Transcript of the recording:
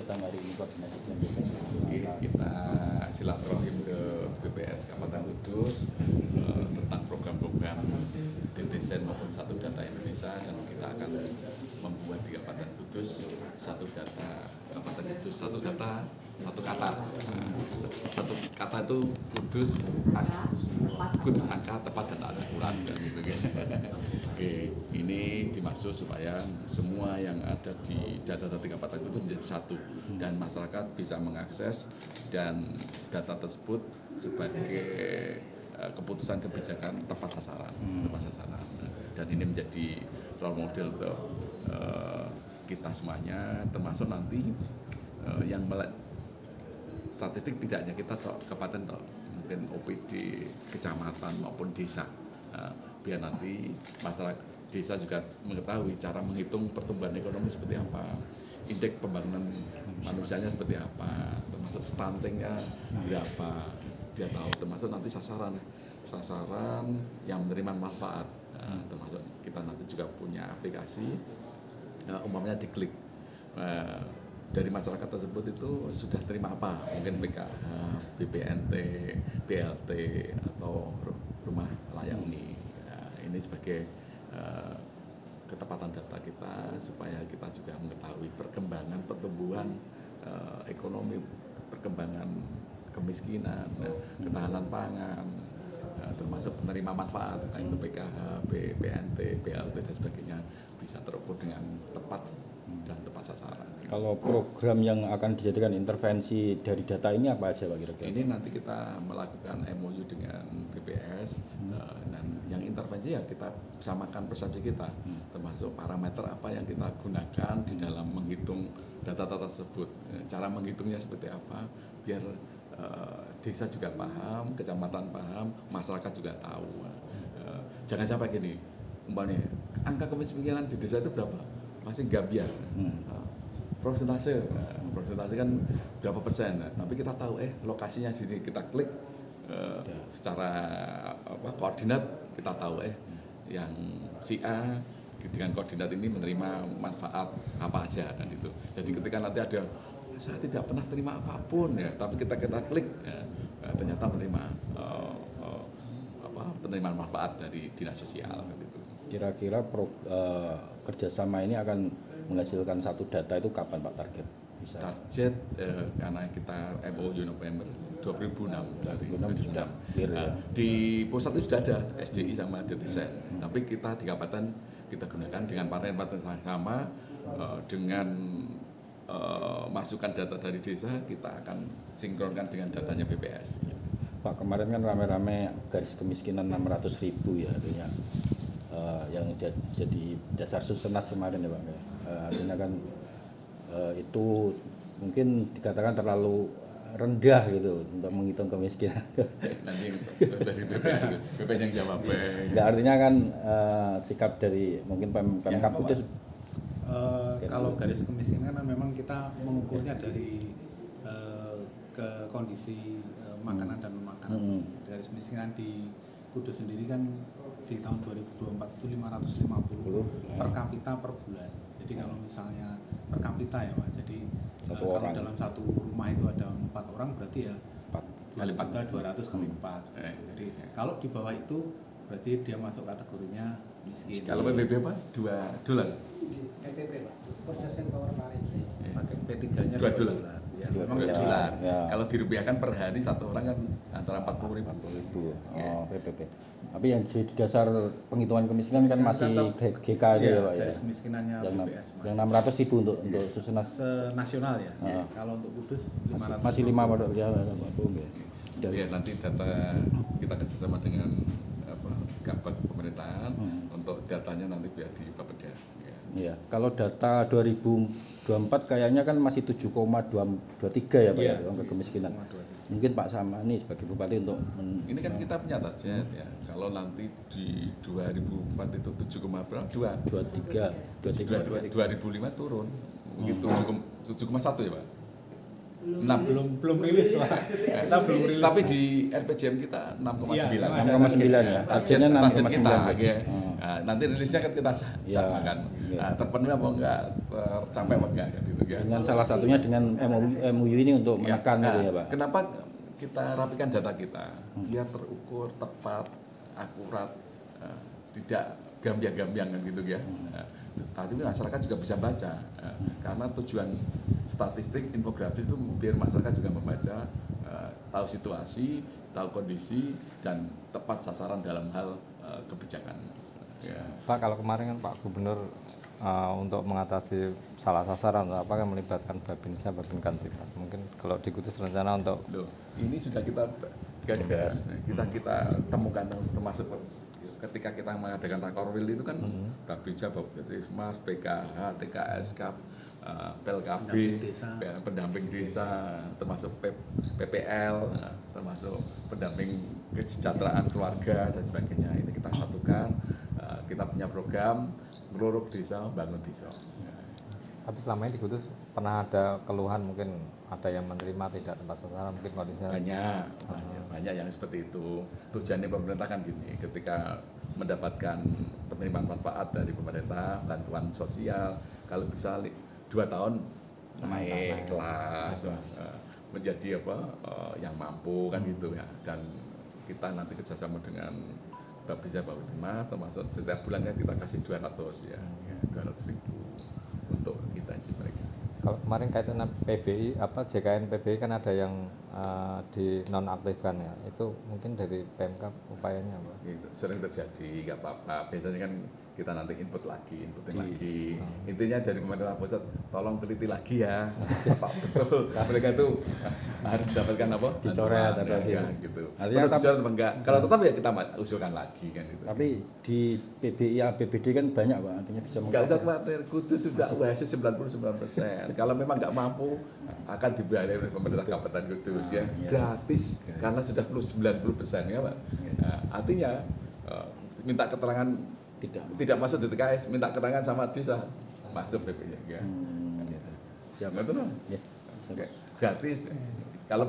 datang hari ini koordinasi dengan BPS? Oke, kita silaturahim ke BPS Kabupaten Kudus tentang program-program desain maupun satu data Indonesia, dan kita akan membuat di Kabupaten Kudus satu data Kabupaten Kudus, satu data, satu kata. Satu kata itu Kudus angka tepat dan tak ada kurang dan gitu. Oke, ini dimaksud supaya semua yang ada di data-data Kabupaten Kudus menjadi satu dan masyarakat bisa mengakses dan data tersebut sebagai keputusan kebijakan tepat sasaran, dan ini menjadi role model untuk kita semuanya, termasuk nanti yang melek statistik tidak hanya kita kabupaten, mungkin OPD kecamatan maupun desa, biar nanti masyarakat desa juga mengetahui cara menghitung pertumbuhan ekonomi seperti apa, indeks pembangunan manusianya seperti apa, termasuk stuntingnya berapa, dia tahu, termasuk nanti sasaran yang menerima manfaat, termasuk kita nanti juga punya aplikasi, umpamanya diklik dari masyarakat tersebut itu sudah terima apa, mungkin PKH, BPNT, BLT atau rumah layak huni. Ini sebagai ketepatan data kita supaya kita juga mengetahui perkembangan pertumbuhan ekonomi, perkembangan kemiskinan, ketahanan pangan, termasuk penerima manfaat, itu PKH, BPNT, BLT dan sebagainya bisa terukur dengan tepat dan tepat sasaran. Kalau program yang akan dijadikan intervensi dari data ini apa aja Pak kira-kira? Ini nanti kita melakukan MOU dengan BPS, dan yang intervensi ya kita samakan persepsi kita, termasuk parameter apa yang kita gunakan di dalam menghitung data tersebut, cara menghitungnya seperti apa, biar desa juga paham, kecamatan paham, masyarakat juga tahu. Jangan sampai gini, umpamanya angka kemiskinan di desa itu berapa? Masih gabiar. Persentase kan berapa persen, tapi kita tahu lokasinya di sini, kita klik secara koordinat kita tahu yang si A dengan koordinat ini menerima manfaat apa aja kan itu. Jadi ketika nanti ada saya tidak pernah terima apapun ya, tapi kita klik ternyata menerima penerimaan manfaat dari dinas sosial gitu. Kira-kira kerjasama ini akan menghasilkan satu data itu kapan Pak target? Bisa. Target karena kita MOU November 2006 sudah clear, ya. Di pusat itu sudah ada SDI sama DTSEN, tapi kita di kabupaten kita gunakan dengan partner sama, dengan masukkan data dari desa, kita akan sinkronkan dengan datanya BPS. Pak, kemarin kan rame-rame garis kemiskinan 600.000 ya, artinya yang jadi dasar Susenas kemarin ya Pak. Artinya kan itu mungkin dikatakan terlalu rendah gitu untuk menghitung kemiskinan. Nanti dari BPS yang jawab. Nah, artinya kan sikap dari mungkin Pemkab itu kalau garis kemiskinan kan memang kita mengukurnya dari ke kondisi makanan dan makanan. Garis kemiskinan di Kudus sendiri kan di tahun 2024 itu 550 per kapita per bulan. Jadi kalau misalnya per kapita ya Pak, jadi kalau dalam satu rumah itu ada 4 orang berarti ya 2.200.000 kali 4. Jadi kalau di bawah itu berarti dia masuk kategorinya miskin. Kalau PBB Pak $2. PPP Pak, Purchasing Power Parity. Pakai P3-nya $2. Ya, memang $2. Ya. Kalau dirupiahkan per hari satu orang kan antara 40.000. Oh, PPP. Tapi yang di dasar penghitungan kemiskinan kan masih GK aja ya Pak ya. Kemiskinannya BPS. Yang 600.000 untuk Susenas nasional ya. Kalau untuk Kudus 500. Masih 5 ya Pak. Ya, nanti data kita kerjasama dengan Kabag pemerintahan untuk datanya nanti biar di Bapeda. Ya, kalau data 2024 kayaknya kan masih 7,23 ya Pak ya, angka kemiskinan. Mungkin Pak Samani sebagai Bupati untuk ini kan kita punya target ya. Kalau nanti di 2004 itu 7,23 2005 turun. Begitu 7,1 ya Pak. belum rilis Pak. Kita belum rilis. Tapi di RPJM kita 6,9. Iya, 6,9 ya. Targetnya Target kita, 6,9. ya. Nah, nanti rilisnya kan kita Iya. samakan. Iya. Nah, terpenuhi apa enggak, tercapai apa enggak kan gitu ya. Dengan salah satunya dengan MOU ini untuk menekan Nah, itu ya Pak. kenapa kita rapikan data kita biar terukur, tepat, akurat, tidak gambiang-gambiang kan gitu ya. Tapi masyarakat juga bisa baca, karena tujuan statistik, infografis itu biar masyarakat juga membaca, tahu situasi, tahu kondisi, dan tepat sasaran dalam hal kebijakan. Ya. Pak, kalau kemarin kan Pak Gubernur untuk mengatasi salah sasaran, apakah melibatkan Babinsa, Babin Kamtipmas? Mungkin kalau di Kudus rencana untuk Loh, ini sudah kita gagas, kita temukan, termasuk ketika kita mengadakan Rakorwil itu kan Babinsa, Babinkamtipmas, PKH, TKS, PLKB, pendamping desa, termasuk PPL, termasuk pendamping kesejahteraan keluarga dan sebagainya. Ini kita satukan, kita punya program ngeruruk desa, bangun desa. tapi selama ini di Kudus pernah ada keluhan, mungkin ada yang menerima tidak tepat sasaran, mungkin kondisinya Banyak yang seperti itu. Tujuannya pemerintah kan gini, ketika mendapatkan penerimaan manfaat dari pemerintah, bantuan sosial, kalau bisa 2 tahun naik kelas, menjadi yang mampu kan gitu ya. Dan kita nanti kerjasama dengan Babinsa, Babinkamtipmas, termasuk setiap bulannya kita kasih 200 ya, 200.000 untuk intensi mereka. kalau kemarin kaitan PBI, JKN PBI kan ada yang dinonaktifkan ya, itu mungkin dari PMK upayanya Pak? Itu sering terjadi, nggak apa-apa. Biasanya kan kita nanti inputin lagi. Intinya dari pemerintah pusat, tolong teliti lagi ya, apa betul mereka itu harus mendapatkan apa? Dicoret bantuan, atau ya, gitu. Artinya Perlu dicoret apa enggak? Kalau tetap ya kita usulkan lagi kan itu. Tapi di PBI, APBD kan banyak Pak, artinya bisa Nggak usah khawatir, Kudus sudah UHS 99%. Kalau memang nggak mampu, akan dibayar oleh pemerintah Kabupaten Kudus ya, gratis karena sudah 90% ya Pak. Nah, artinya minta keterangan tidak masuk di TKS, minta keterangan sama desa masuk BPJS ya. Siap. Betul, Ya. gratis. Kalau